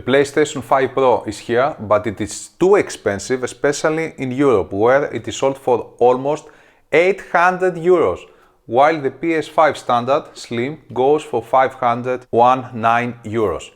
PlayStation 5 Pro is here, but it is too expensive, especially in Europe, where it is sold for almost 800 euros, while the PS5 Standard Slim goes for 519 euros.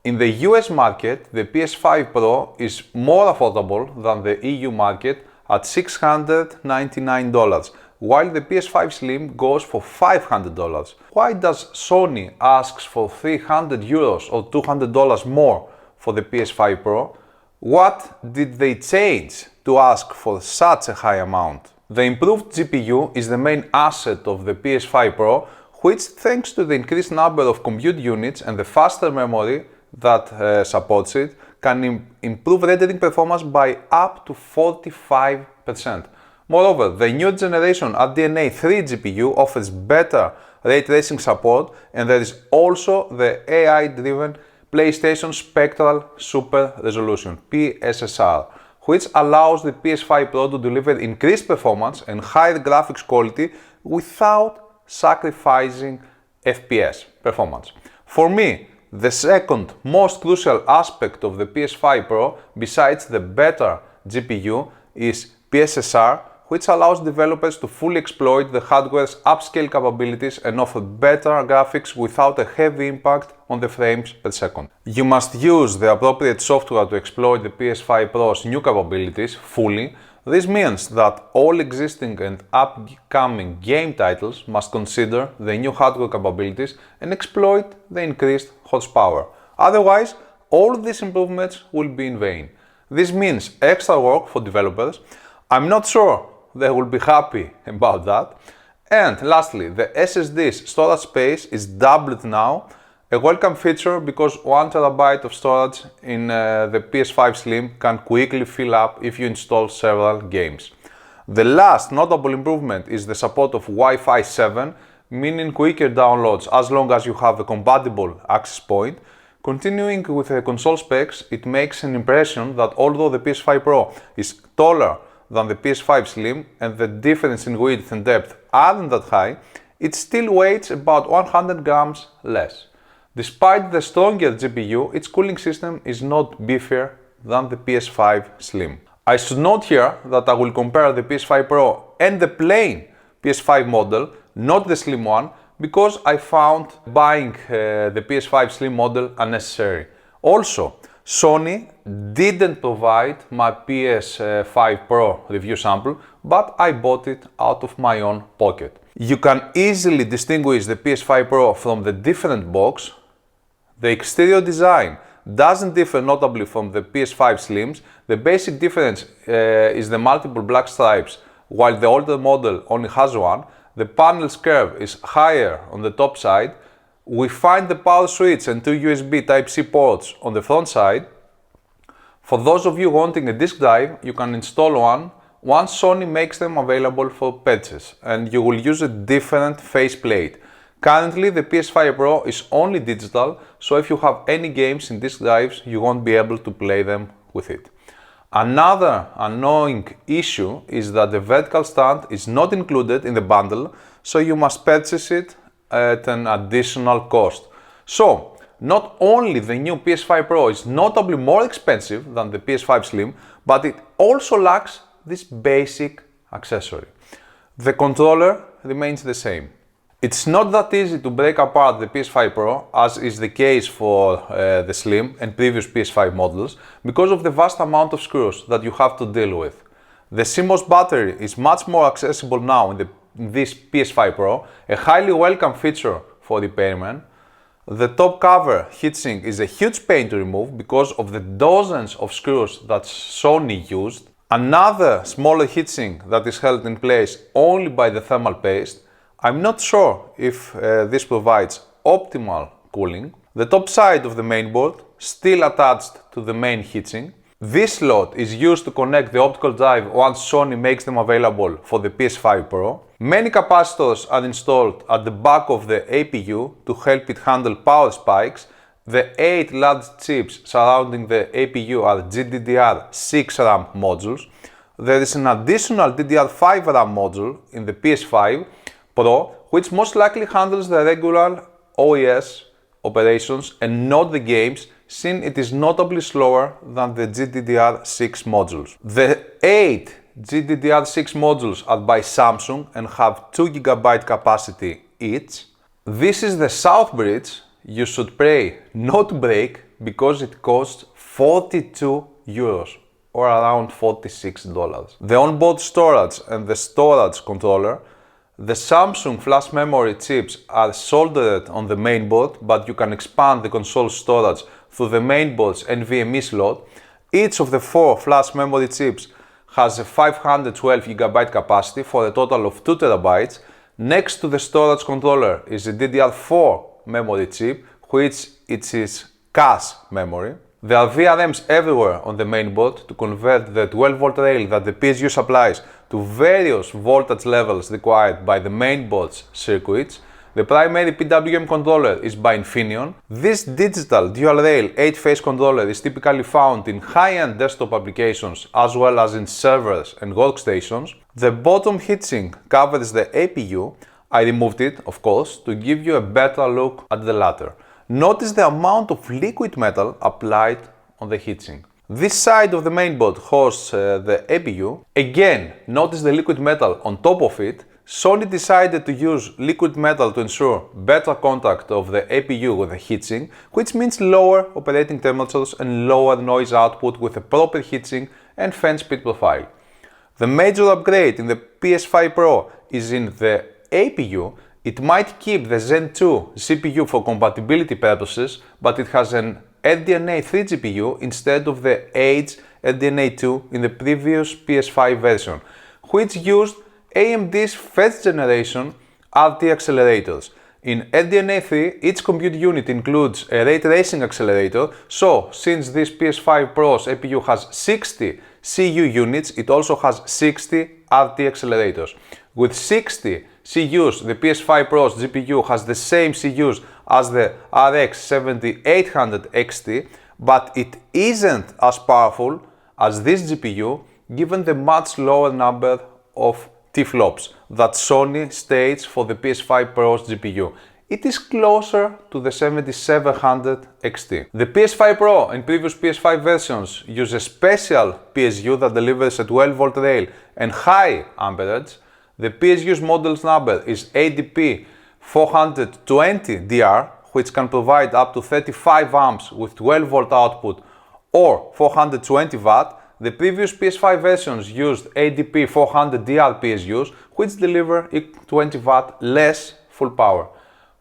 In the US market, the PS5 Pro is more affordable than the EU market at $699, while the PS5 Slim goes for $500. Why does Sony ask for 300 euros or $200 more for the PS5 Pro? What did they change to ask for such a high amount? The improved GPU is the main asset of the PS5 Pro, which, thanks to the increased number of compute units and the faster memory that supports it, can improve rendering performance by up to 45%. Moreover, the new generation RDNA 3 GPU offers better ray tracing support, and there is also the AI-driven PlayStation Spectral Super Resolution (PSSR), which allows the PS5 Pro to deliver increased performance and higher graphics quality without sacrificing FPS performance. For me, the second most crucial aspect of the PS5 Pro, besides the better GPU, is PSSR, which allows developers to fully exploit the hardware's upscale capabilities and offer better graphics without a heavy impact on the frames per second. You must use the appropriate software to exploit the PS5 Pro's new capabilities fully. This means that all existing and upcoming game titles must consider the new hardware capabilities and exploit the increased horsepower. Otherwise, all these improvements will be in vain. This means extra work for developers. I'm not sure they will be happy about that. And lastly, the SSD's storage space is doubled now, a welcome feature because 1 TB of storage in the PS5 Slim can quickly fill up if you install several games. The last notable improvement is the support of Wi-Fi 7, meaning quicker downloads as long as you have a compatible access point. Continuing with the console specs, it makes an impression that although the PS5 Pro is taller than the PS5 Slim and the difference in width and depth aren't that high, it still weighs about 100 grams less. Despite the stronger GPU, its cooling system is not beefier than the PS5 Slim. I should note here that I will compare the PS5 Pro and the plain PS5 model, not the Slim one, because I found buying the PS5 Slim model unnecessary. Also, Sony didn't provide my PS5 Pro review sample, but I bought it out of my own pocket. You can easily distinguish the PS5 Pro from the different box. The exterior design doesn't differ notably from the PS5 Slims. The basic difference is the multiple black stripes, while the older model only has one. The panel's curve is higher on the top side. We find the power switch and two USB Type-C ports on the front side. For those of you wanting a disk drive, you can install one once Sony makes them available for purchase, and you will use a different faceplate. Currently, the PS5 Pro is only digital, so if you have any games in disk drives, you won't be able to play them with it. Another annoying issue is that the vertical stand is not included in the bundle, so you must purchase it at an additional cost. So, not only the new PS5 Pro is notably more expensive than the PS5 Slim, but it also lacks this basic accessory. The controller remains the same. It's not that easy to break apart the PS5 Pro, as is the case for the Slim and previous PS5 models, because of the vast amount of screws that you have to deal with. The CMOS battery is much more accessible now in this PS5 Pro, a highly welcome feature for repairmen. The top cover heatsink is a huge pain to remove because of the dozens of screws that Sony used. Another smaller heatsink that is held in place only by the thermal paste. I'm not sure if this provides optimal cooling. The top side of the mainboard, still attached to the main heatsink. This slot is used to connect the optical drive once Sony makes them available for the PS5 Pro. Many capacitors are installed at the back of the APU to help it handle power spikes. The 8 large chips surrounding the APU are GDDR6 RAM modules. There is an additional DDR5 RAM module in the PS5 Pro, which most likely handles the regular OES operations and not the games, since it is notably slower than the GDDR6 modules. The 8 GDDR6 modules are by Samsung and have 2 GB capacity each. This is the South Bridge. You should pray not to break because it costs 42 euros or around $46. The onboard storage and the storage controller. The Samsung flash memory chips are soldered on the mainboard, but you can expand the console storage through the mainboard's NVMe slot. Each of the 4 flash memory chips has a 512 GB capacity for a total of 2 TB. Next to the storage controller is a DDR4 memory chip, which is cache memory. There are VRMs everywhere on the mainboard to convert the 12V rail that the PSU supplies to various voltage levels required by the mainboard's circuits. The primary PWM controller is by Infineon. This digital dual-rail 8-phase controller is typically found in high-end desktop applications as well as in servers and workstations. The bottom heatsink covers the APU. I removed it, of course, to give you a better look at the latter. Notice the amount of liquid metal applied on the heatsink. This side of the mainboard hosts the APU. Again, notice the liquid metal on top of it. Sony decided to use liquid metal to ensure better contact of the APU with the heatsink, which means lower operating temperatures and lower noise output with a proper heatsink and fan speed profile. The major upgrade in the PS5 Pro is in the APU. It might keep the Zen 2 CPU for compatibility purposes, but it has an RDNA 3 GPU instead of the aged RDNA 2 in the previous PS5 version, which used AMD's first generation RT accelerators. In RDNA 3, each compute unit includes a ray tracing accelerator, so since this PS5 Pro's APU has 60 CU units, it also has 60 RT accelerators. With 60 CUs, the PS5 Pro's GPU has the same CUs as the RX 7800 XT, but it isn't as powerful as this GPU given the much lower number of T-flops that Sony states for the PS5 Pro's GPU. It is closer to the 7700 XT. The PS5 Pro and previous PS5 versions use a special PSU that delivers a 12V rail and high amperage. The PSU's model's number is ADP 420DR, which can provide up to 35 amps with 12V output or 420W. The previous PS5 versions used ADP 400DR PSUs, which deliver 20W less full power.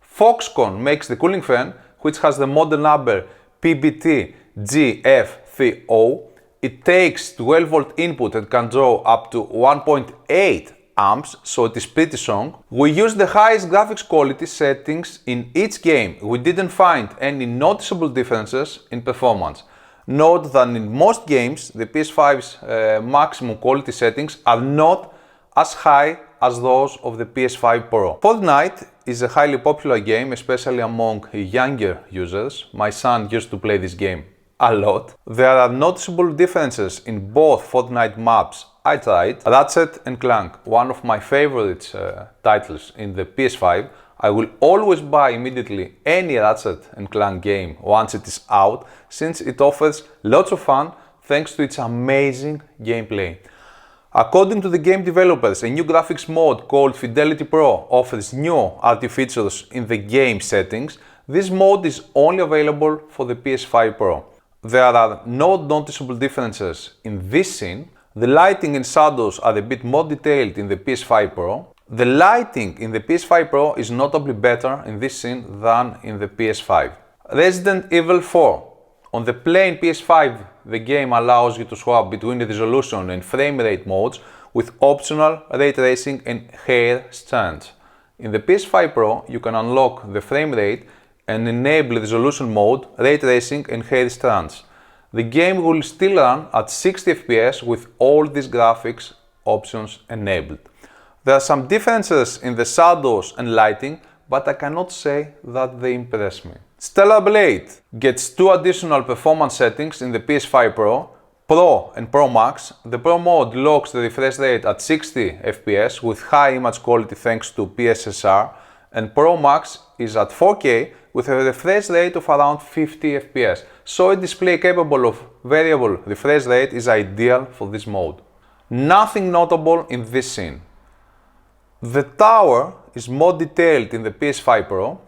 Foxconn makes the cooling fan, which has the model number PBT-GF30. It takes 12V input and can draw up to 1.8 amps, so it is pretty strong. We used the highest graphics quality settings in each game. We didn't find any noticeable differences in performance. Note that in most games, the PS5's maximum quality settings are not as high as those of the PS5 Pro. Fortnite is a highly popular game, especially among younger users. My son used to play this game a lot. There are noticeable differences in both Fortnite maps. I tried Ratchet and Clank, one of my favorite titles in the PS5. I will always buy immediately any Ratchet and Clank game once it is out, since it offers lots of fun thanks to its amazing gameplay. According to the game developers, a new graphics mode called Fidelity Pro offers new RT features in the game settings. This mode is only available for the PS5 Pro. There are no noticeable differences in this scene. The lighting and shadows are a bit more detailed in the PS5 Pro. The lighting in the PS5 Pro is notably better in this scene than in the PS5. Resident Evil 4. On the plain PS5, the game allows you to swap between the resolution and frame rate modes with optional ray tracing and hair strands. In the PS5 Pro, you can unlock the frame rate and enable resolution mode, ray tracing and hair strands. The game will still run at 60 FPS with all these graphics options enabled. There are some differences in the shadows and lighting, but I cannot say that they impress me. Stellar Blade gets 2 additional performance settings in the PS5 Pro, Pro and Pro Max. The Pro mode locks the refresh rate at 60 FPS with high image quality thanks to PSSR, and Pro Max is at 4K with a refresh rate of around 50 FPS, so a display capable of variable refresh rate is ideal for this mode. Nothing notable in this scene. The tower is more detailed in the PS5 Pro.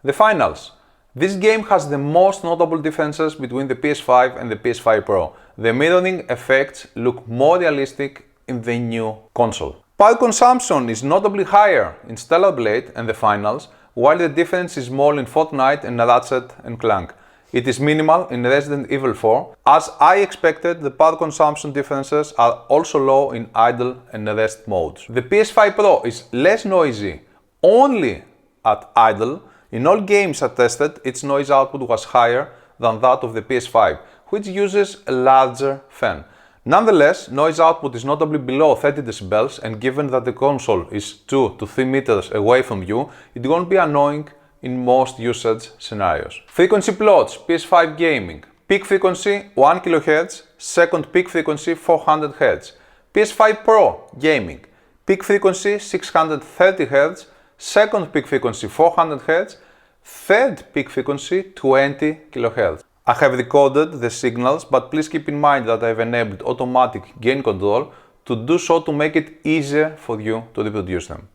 The finals. This game has the most notable differences between the PS5 and the PS5 Pro. The mirroring effects look more realistic in the new console. Power consumption is notably higher in Stellar Blade and the finals, while the difference is small in Fortnite and Ratchet and Clank. It is minimal in Resident Evil 4. As I expected, the power consumption differences are also low in idle and rest modes. The PS5 Pro is less noisy only at idle. In all games I tested, its noise output was higher than that of the PS5, which uses a larger fan. Nonetheless, noise output is notably below 30 dB, and given that the console is 2 to 3 meters away from you, it won't be annoying in most usage scenarios. Frequency plots, PS5 gaming. Peak frequency 1 kHz, second peak frequency 400 Hz. PS5 Pro gaming. Peak frequency 630 Hz, second peak frequency 400 Hz, third peak frequency 20 kHz. I have recorded the signals, but please keep in mind that I've enabled automatic gain control to do so to make it easier for you to reproduce them.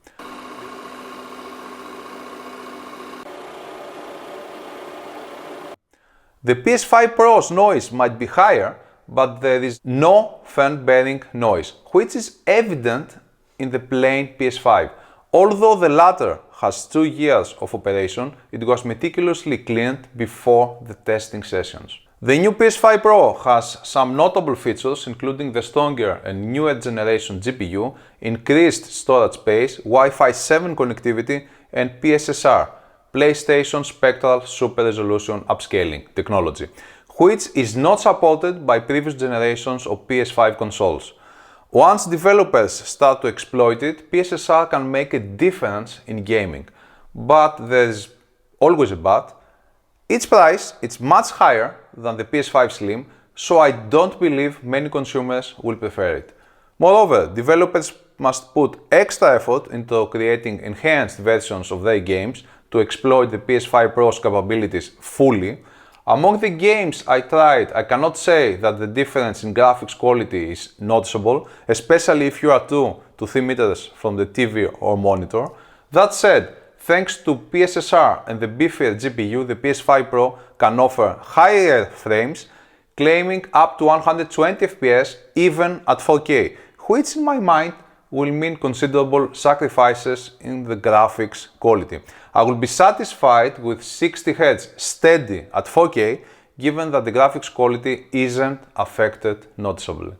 The PS5 Pro's noise might be higher, but there is no fan-bearing noise, which is evident in the plain PS5. Although the latter has 2 years of operation, it was meticulously cleaned before the testing sessions. The new PS5 Pro has some notable features, including the stronger and newer generation GPU, increased storage space, Wi-Fi 7 connectivity, and PSSR, PlayStation Spectral Super Resolution Upscaling technology, which is not supported by previous generations of PS5 consoles. Once developers start to exploit it, PSSR can make a difference in gaming. But there's always a but. Its price is much higher than the PS5 Slim, so I don't believe many consumers will prefer it. Moreover, developers must put extra effort into creating enhanced versions of their games to exploit the PS5 Pro's capabilities fully. Among the games I tried, I cannot say that the difference in graphics quality is noticeable, especially if you are 2 to 3 meters from the TV or monitor. That said, thanks to PSSR and the beefier GPU, the PS5 Pro can offer higher frames, claiming up to 120 FPS even at 4K, which in my mind will mean considerable sacrifices in the graphics quality. I will be satisfied with 60 Hz steady at 4K, given that the graphics quality isn't affected noticeably.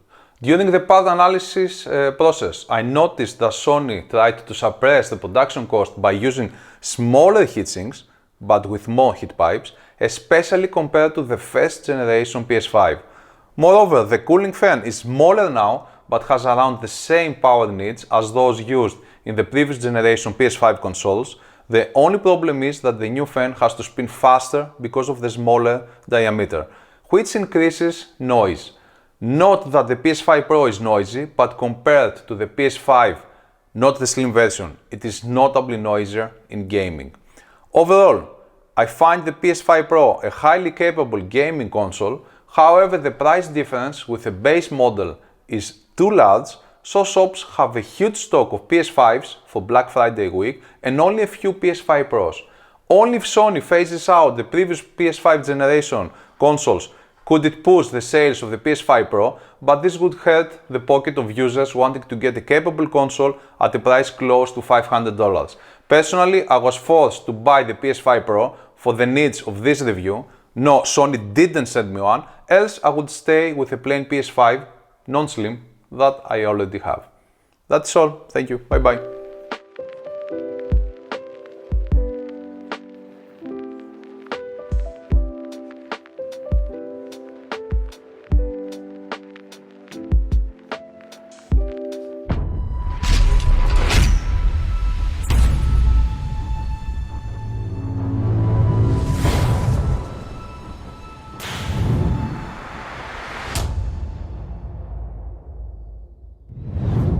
During the part analysis process, I noticed that Sony tried to suppress the production cost by using smaller heatsinks, but with more heat pipes, especially compared to the first generation PS5. Moreover, the cooling fan is smaller now, but has around the same power needs as those used in the previous generation PS5 consoles. The only problem is that the new fan has to spin faster because of the smaller diameter, which increases noise. Note that the PS5 Pro is noisy, but compared to the PS5, not the slim version, it is notably noisier in gaming. Overall, I find the PS5 Pro a highly capable gaming console. However, the price difference with the base model is too large, so shops have a huge stock of PS5s for Black Friday week and only a few PS5 Pros. Only if Sony phases out the previous PS5 generation consoles could it push the sales of the PS5 Pro, but this would hurt the pocket of users wanting to get a capable console at a price close to $500. Personally, I was forced to buy the PS5 Pro for the needs of this review. No, Sony didn't send me one, else I would stay with a plain PS5 non-slim that I already have. That's all. Thank you. Bye bye.